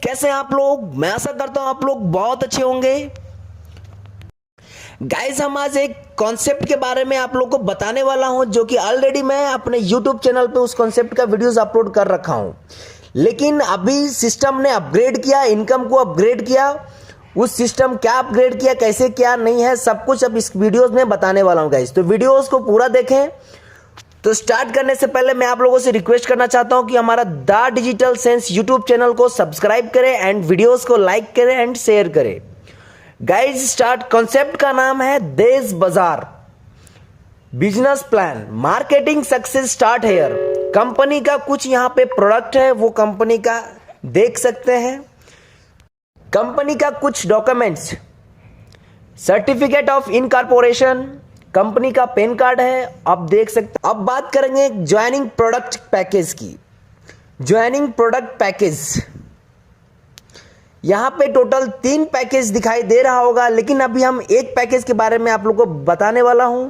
कैसे हैं आप लोग। मैं आशा करता हूं आप लोग बहुत अच्छे होंगे। गाइस, हम आज एक कॉन्सेप्ट के बारे में आप लोग को बताने वाला हूं, जो कि ऑलरेडी मैं अपने YouTube चैनल पे उस कॉन्सेप्ट का वीडियोस अपलोड कर रखा हूं, लेकिन अभी सिस्टम ने अपग्रेड किया, इनकम को अपग्रेड किया। उस सिस्टम क्या अपग्रेड किया, कैसे क्या नहीं है, सब कुछ अब इस वीडियोस में बताने वाला हूं गाइस। तो वीडियोस को पूरा देखें। तो स्टार्ट करने से पहले मैं आप लोगों से रिक्वेस्ट करना चाहता हूं कि हमारा the digital sense YouTube channel को सब्सक्राइब करें एंड वीडियोस को लाइक करें एंड शेयर करें। Guys start. कॉन्सेप्ट का नाम है Desh Bazaar business plan marketing success start here. Company का कुछ यहां पे प्रोडक्ट है, वो कंपनी का देख सकते हैं। कंपनी का कुछ documents, certificate of incorporation, company का पैन कार्ड है, आप देख सकते हैं। अब बात करेंगे ज्वाइनिंग प्रोडक्ट पैकेज की। ज्वाइनिंग प्रोडक्ट पैकेज, यहां पे टोटल 3 पैकेज दिखाई दे रहा होगा, लेकिन अभी हम एक पैकेज के बारे में आप लोगों को बताने वाला हूं।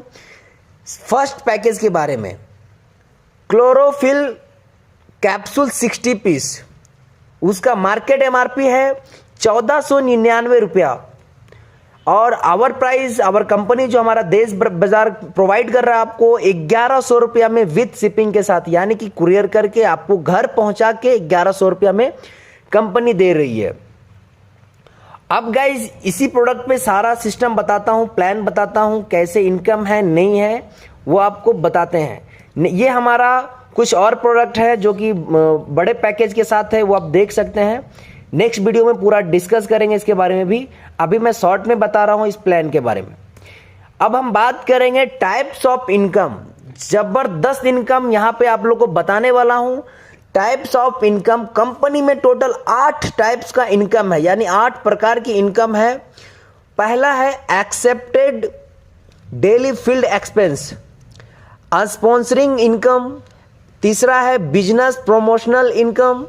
फर्स्ट पैकेज के बारे में, क्लोरोफिल कैप्सूल 60 पीस, उसका मार्केट एमआरपी है 1499 रुपया, और आवर प्राइस, आवर कंपनी जो हमारा देश बाजार प्रोवाइड कर रहा है आपको 1100 रुपया में विथ शिपिंग के साथ, यानी कि कुरियर करके आपको घर पहुंचा के 1100 रुपया में कंपनी दे रही है। अब गाइज इसी प्रोडक्ट पे सारा सिस्टम बताता हूं, प्लान बताता हूं, कैसे इनकम है नहीं है वो आपको बताते हैं। ये हमारा कुछ और प्रोडक्ट है जो कि बड़े पैकेज के साथ है, वो आप देख सकते हैं। नेक्स्ट वीडियो में पूरा डिस्कस करेंगे इसके बारे में भी, अभी मैं शॉर्ट में बता रहा हूं इस प्लान के बारे में। अब हम बात करेंगे टाइप्स ऑफ इनकम। जबरदस्त इनकम यहां पे आप लोग को बताने वाला हूं। टाइप्स ऑफ इनकम, कंपनी में टोटल 8 टाइप्स का इनकम है, यानी 8 प्रकार की इनकम है। पहला है accepted daily field expense, sponsoring income. तीसरा है बिजनेस प्रमोशनल इनकम,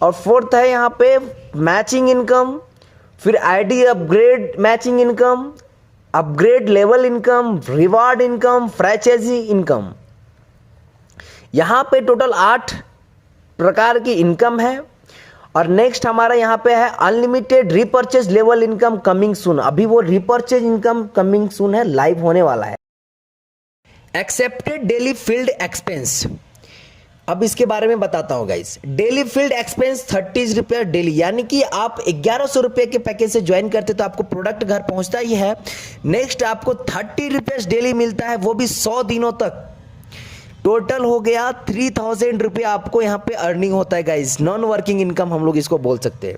और फोर्थ है यहां पे मैचिंग इनकम। फिर ID upgrade matching income, upgrade level income, reward income, franchise income. यहां पे टोटल 8 प्रकार की इनकम है। और नेक्स्ट हमारा यहां पे है unlimited repurchase level income coming soon. अभी वो रिपर्चेज इनकम कमिंग सून है, लाइव होने वाला है। एक्सेप्टेड डेली फील्ड एक्सपेंस, अब इसके बारे में बताता हूं गाइस। डेली फील्ड एक्सपेंस 30 रुपया डेली, यानी कि आप 1100 रुपये के पैकेज से ज्वाइन करते तो आपको प्रोडक्ट घर पहुंचता ही है। नेक्स्ट आपको 30 रुपये डेली मिलता है, वो भी 100 दिनों तक। टोटल हो गया 3000 रुपया आपको यहाँ पे अर्निंग होता है गाइस। नॉन वर्किंग इनकम हम लोग इसको बोल सकते हैं।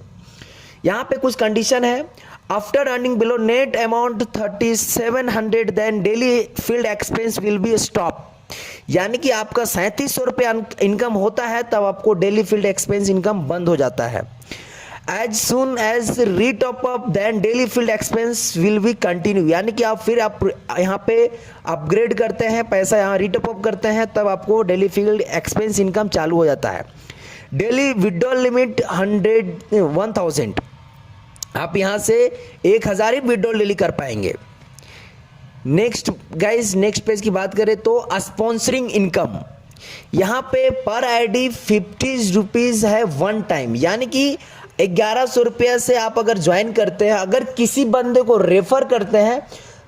यहाँ पे कुछ कंडीशन है। After earning below net amount 3700 then daily field expense will be stop, यानी कि आपका 3700 रुपया इनकम होता है तब आपको डेली फील्ड एक्सपेंस इनकम बंद हो जाता है। As soon as retop up then daily field expense will be continue, यानी कि आप यहाँ पे अपग्रेड करते हैं, पैसा यहाँ रीटॉप अप करते हैं, तब आपको डेली फील्ड एक्सपेंस इनकम चालू हो जाता है। डेली विड्रॉल लिमिट 1000, आप यहाँ से 1000 ही विड्रॉल डेली कर पाएंगे। नेक्स्ट गाइज, नेक्स्ट पेज की बात करें तो स्पॉन्सरिंग इनकम, यहाँ पे पर आईडी 50 रुपीज है वन टाइम, यानी कि 1100 रुपये से आप अगर ज्वाइन करते हैं, अगर किसी बंदे को रेफर करते हैं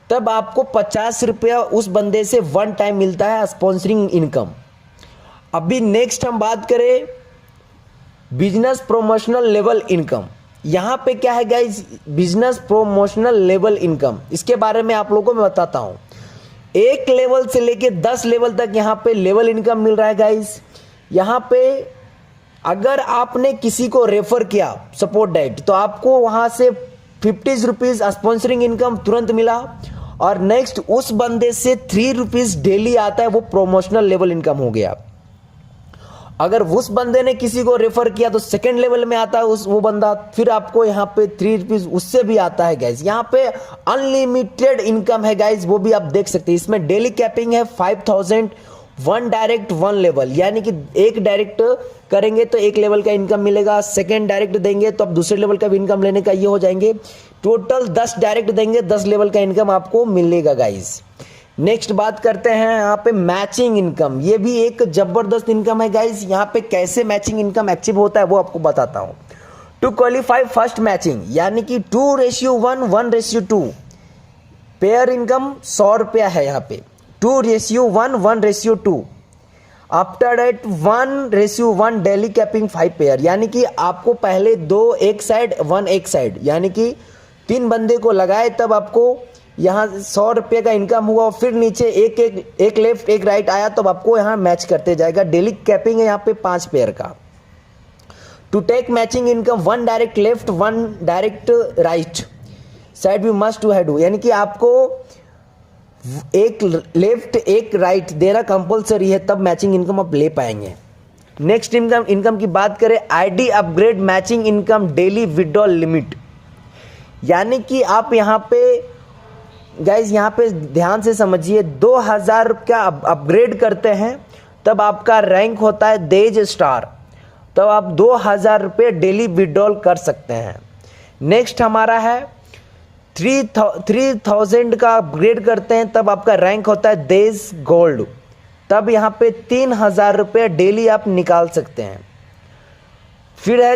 तब आपको 50 रुपया उस बंदे से वन टाइम मिलता है स्पॉन्सरिंग इनकम। अभी नेक्स्ट हम बात करें बिजनेस प्रमोशनल लेवल इनकम। यहां पे क्या है guys, business promotional level income, इसके बारे में आप लोगों को मैं बताता हूं। 1 लेवल से लेके 10 लेवल तक यहां पे लेवल इनकम मिल रहा है गाइज। यहां पे अगर आपने किसी को रेफर किया सपोर्ट डाइट, तो आपको वहां से 50 रुपीज स्पॉन्सरिंग इनकम तुरंत मिला, और नेक्स्ट उस बंदे से 3 रुपीज डेली आता है, वो प्रमोशनल लेवल इनकम हो गया। अगर उस बंदे ने किसी को रेफर किया तो सेकंड लेवल में आता है वो बंदा, फिर आपको यहाँ पे 3 रुपीज उससे भी आता है गाइज। यहाँ पे अनलिमिटेड इनकम है गाइज, वो भी आप देख सकते हैं। इसमें डेली कैपिंग है 5000, 1 डायरेक्ट 1 लेवल, यानी कि 1 डायरेक्ट करेंगे तो 1 लेवल का इनकम मिलेगा, सेकेंड डायरेक्ट देंगे तो आप दूसरे लेवल का भी इनकम लेने का ये हो जाएंगे। टोटल 10 डायरेक्ट देंगे, 10 लेवल का इनकम आपको मिलेगा गाइज। नेक्स्ट बात करते हैं यहाँ पे मैचिंग इनकम। ये भी एक जबरदस्त इनकम है गाइज। यहाँ पे कैसे मैचिंग इनकम अचीव होता है वो आपको बताता हूँ। टू क्वालिफाई फर्स्ट मैचिंग, यानी कि 2:1, 1:2 पेयर इनकम 100 रुपया है यहाँ पे, 2:1, 1:2। After date 1:1 daily capping 5 pair, यानी कि आपको पहले 2 एक साइड 1 एक साइड, यानी कि 3 बंदे को लगाए तब आपको यहाँ 100 रुपये का इनकम हुआ। फिर नीचे एक लेफ्ट एक राइट आया तब आपको यहाँ मैच करते जाएगा। डेली कैपिंग है यहाँ पे 5 पेयर का। To take matching income 1 direct left 1 direct right side we must to had, यानी कि आपको एक लेफ्ट एक राइट देना कंपलसरी है, तब मैचिंग इनकम आप ले पाएंगे। नेक्स्ट इनकम की बात करें, ID upgrade matching income daily withdrawal limit, यानी कि आप यहाँ पे गाइज यहाँ पे ध्यान से समझिए, 2000 का अपग्रेड करते हैं तब आपका रैंक होता है देज स्टार, तब आप 2000 रुपये डेली विड्रॉल कर सकते हैं। नेक्स्ट हमारा है 3000 का अपग्रेड करते हैं तब आपका रैंक होता है देज गोल्ड, तब यहाँ पे 3000 रुपये डेली आप निकाल सकते हैं। फिर है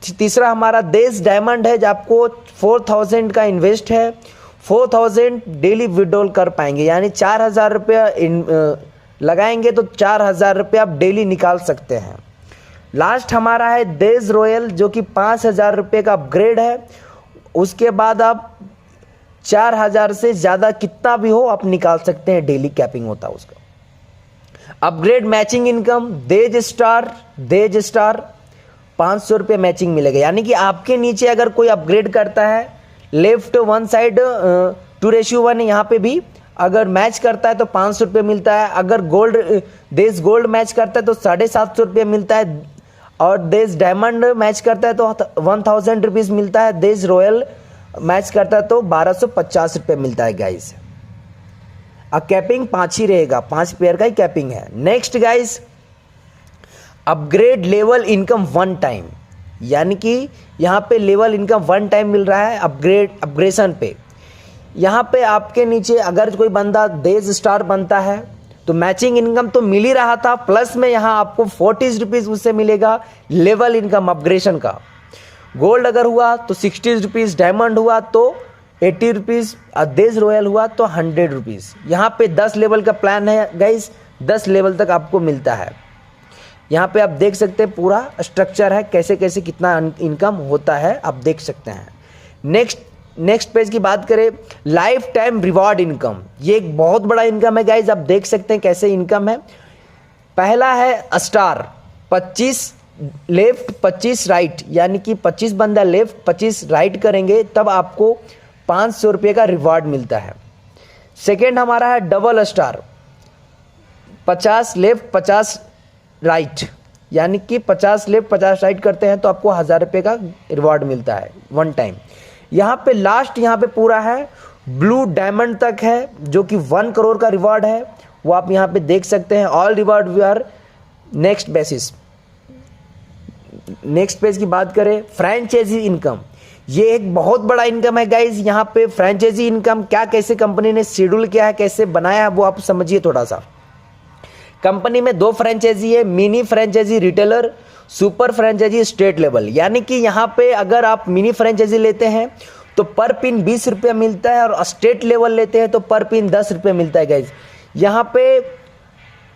तीसरा हमारा देश डायमंड है, जब आपको 4000 का इन्वेस्ट है, 4000 डेली विड्रॉल कर पाएंगे, यानी 4000 रुपया लगाएंगे तो 4000 रुपये आप डेली निकाल सकते हैं। लास्ट हमारा है देश रॉयल, जो कि 5000 रुपये का अपग्रेड है, उसके बाद आप 4000 से ज़्यादा कितना भी हो आप निकाल सकते हैं, डेली कैपिंग होता है उसका। अपग्रेड मैचिंग इनकम देज स्टार 500 रुपये मैचिंग मिलेगा, यानी कि आपके नीचे अगर कोई अपग्रेड करता है लेफ्ट 1 साइड 2:1 यहाँ पे भी अगर मैच करता है तो 500 रुपये मिलता है। अगर देश गोल्ड मैच करता है तो 750 रुपये मिलता है, और देश डायमंड मैच करता है तो 1000 रुपीज़ मिलता है। देश रॉयल मैच करता है तो 1250 रुपये मिलता है गाइस। अब कैपिंग 5 ही रहेगा, 5 पेयर का ही कैपिंग है। Next guys, upgrade level income 1 time, यानी कि यहाँ पे लेवल इनकम 1 टाइम मिल रहा है अपग्रेशन पे। यहाँ पे आपके नीचे अगर कोई बंदा देश स्टार बनता है तो मैचिंग इनकम तो मिल ही रहा था, प्लस में यहाँ आपको 40 रुपीज़ उससे मिलेगा लेवल इनकम अपग्रेशन का। गोल्ड अगर हुआ तो 60 रुपीज़, डायमंड हुआ तो 80 रुपीज़, देश रॉयल हुआ तो 100 रुपीज़। यहाँ पे 10 लेवल का प्लान है गाइस, 10 लेवल तक आपको मिलता है। यहाँ पे आप देख सकते हैं पूरा स्ट्रक्चर है, कैसे कैसे कितना इनकम होता है आप देख सकते हैं। नेक्स्ट पेज की बात करें, लाइफ टाइम रिवॉर्ड इनकम, ये एक बहुत बड़ा इनकम है गाइज, आप देख सकते हैं कैसे इनकम है। पहला है स्टार 25 लेफ्ट 25 राइट, यानी कि 25 बंदा लेफ्ट 25 राइट करेंगे तब आपको 500 रुपये का रिवॉर्ड मिलता है। सेकेंड हमारा है डबल स्टार 50 लेफ्ट 50 राइट, यानी कि 50 लेफ्ट 50 राइट करते हैं तो आपको 1000 रुपये का रिवॉर्ड मिलता है 1 टाइम। यहाँ पे लास्ट यहाँ पे पूरा है ब्लू डायमंड तक है, जो कि 1 करोड़ का रिवॉर्ड है, वो आप यहाँ पे देख सकते हैं। All reward we are next basis. Next page की बात करें, फ्रेंचाइजी इनकम, ये एक बहुत बड़ा इनकम है गाइज। यहाँ पे फ्रेंचाइजी इनकम क्या कैसे कंपनी ने शेड्यूल किया है, कैसे बनाया है, वो आप समझिए थोड़ा सा। कंपनी में 2 फ्रेंचाइजी है, mini franchise retailer, super franchise state level, यानी कि यहाँ पे अगर आप मिनी फ्रेंचाइजी लेते हैं तो पर पिन 20 रुपये मिलता है, और स्टेट लेवल लेते हैं तो पर पिन 10 रुपये मिलता है गाइज। यहाँ पे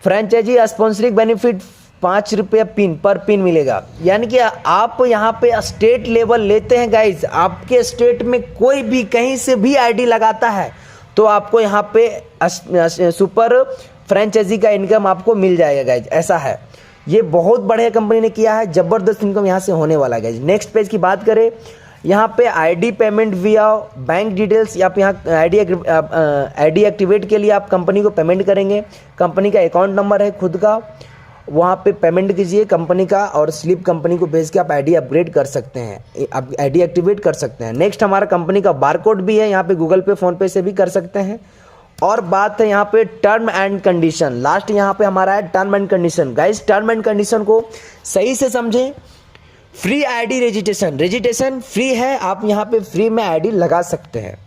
फ्रेंचाइजी स्पॉन्सरिंग बेनिफिट 5 रुपये पिन पर पिन मिलेगा, यानी कि आप यहाँ पे स्टेट लेवल लेते हैं गाइज, आपके स्टेट में कोई भी कहीं से भी आईडी लगाता है तो आपको यहाँ पे सुपर फ्रेंचाइजी का इनकम आपको मिल जाएगा गाइज, ऐसा है। ये बहुत बढ़िया कंपनी ने किया है, जबरदस्त इनकम यहाँ से होने वाला है गाइज। नेक्स्ट पेज की बात करें, यहाँ पे आईडी पेमेंट विया बैंक डिटेल्स, आप यहाँ आईडी एक्टिवेट के लिए आप कंपनी को पेमेंट करेंगे, कंपनी का अकाउंट नंबर है खुद का, वहाँ पे पेमेंट कीजिए कंपनी का, और स्लिप कंपनी को भेज के आप आईडी अपग्रेड कर सकते हैं, आप आईडी एक्टिवेट कर सकते हैं। नेक्स्ट हमारा कंपनी का बारकोड भी है, यहाँ पे गूगल पे फोन पे से भी कर सकते हैं। और बात है यहाँ पे टर्म एंड कंडीशन, लास्ट यहाँ पे हमारा है term and condition. Guys term and condition को सही से समझें। फ्री आईडी रजिस्ट्रेशन फ्री है, आप यहाँ पे फ्री में आईडी लगा सकते हैं।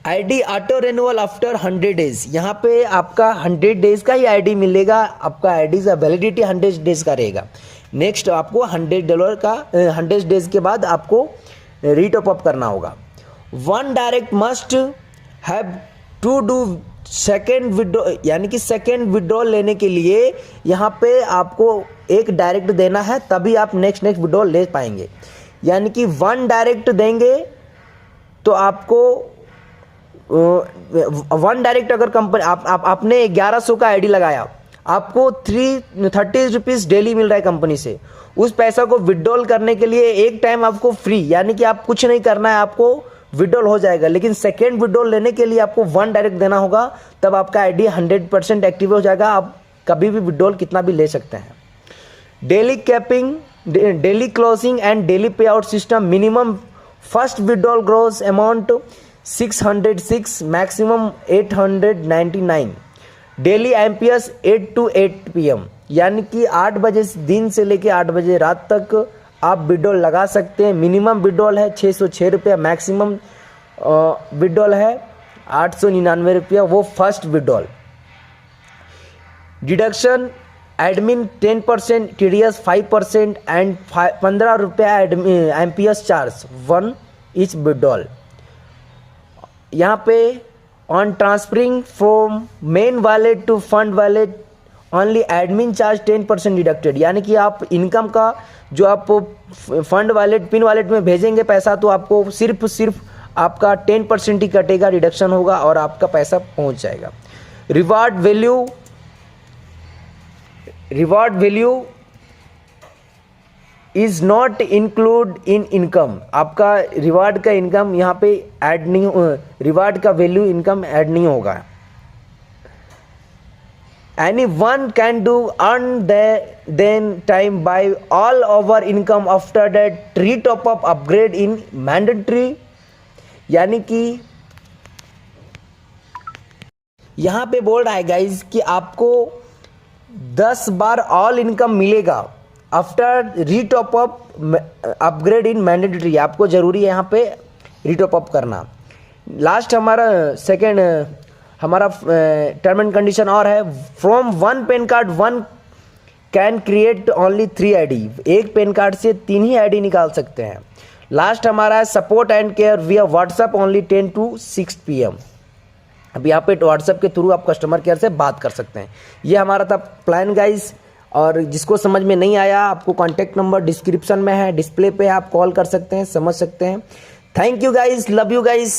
ID auto renewal after 100 days, यहाँ पे आपका 100 डेज का ही आईडी मिलेगा, आपका आईडी का वैलिडिटी 100 डेज का रहेगा। नेक्स्ट आपको $100 का 100 डेज के बाद आपको रीटॉप अप करना होगा। One direct must have to do second withdraw, यानी कि सेकेंड विड्रॉल लेने के लिए यहाँ पे आपको एक डायरेक्ट देना है, तभी आप नेक्स्ट विड्रॉल ले पाएंगे। यानी कि वन डायरेक्ट देंगे तो आपको वन डायरेक्ट अगर कंपनी आपने 1100 का आईडी लगाया, आपको 30 रुपीज़ डेली मिल रहा है कंपनी से। उस पैसा को विड्रॉल करने के लिए एक टाइम आपको फ्री, यानी कि आप कुछ नहीं करना है, आपको विड्रॉल हो जाएगा। लेकिन सेकेंड विड्रॉल लेने के लिए आपको वन डायरेक्ट देना होगा, तब आपका आईडी 100% एक्टिव हो जाएगा। आप कभी भी विड्रॉल कितना भी ले सकते हैं। Daily capping, daily closing and daily payout system. Minimum first withdrawal gross amount 606, maximum 899। Daily MPS 8 to 8 PM, यानी कि 8 बजे दिन से लेके 8 बजे रात तक आप विड्रॉल लगा सकते हैं। मिनिमम विड्रॉल है 606 रुपया, मैक्सिमम विड्रॉल है 899 रुपया, वो first withdrawal. Deduction admin 10%, TDS 5% and 15 रुपया एमपीएस चार्ज 1 ईच विड्रॉल। यहाँ पे on transferring from main wallet to fund wallet only admin charge 10% deducted, यानी कि आप इनकम का जो आप फंड वॉलेट पिन वॉलेट में भेजेंगे पैसा, तो आपको सिर्फ आपका 10% ही कटेगा, डिडक्शन होगा और आपका पैसा पहुंच जाएगा। Reward value is not include in income. आपका रिवार्ड का इनकम यहाँ पे ऐड नहीं, रिवार्ड का वैल्यू इनकम ऐड नहीं होगा। Anyone can do earn then time by all over income after that re-top up upgrade in mandatory, यानी कि यहाँ पे बोल रहा है गाइज कि आपको 10 बार ऑल इनकम मिलेगा after retop up upgrade in mandatory. आपको जरूरी है यहाँ पे रीटॉप अप करना। लास्ट हमारा टर्म एंड कंडीशन और है, from one PAN card one can create only 3 ID. एक पेन कार्ड से 3 ही आईडी निकाल सकते हैं। लास्ट हमारा है सपोर्ट एंड केयर विया व्हाट्सएप ओनली 10 to 6 PM। अब यहाँ पे व्हाट्सएप के थ्रू आप कस्टमर केयर से बात कर सकते हैं। ये हमारा था प्लान गाइज, और जिसको समझ में नहीं आया आपको कॉन्टैक्ट नंबर डिस्क्रिप्शन में है, डिस्प्ले पे आप कॉल कर सकते हैं, समझ सकते हैं। Thank you guys, love you guys.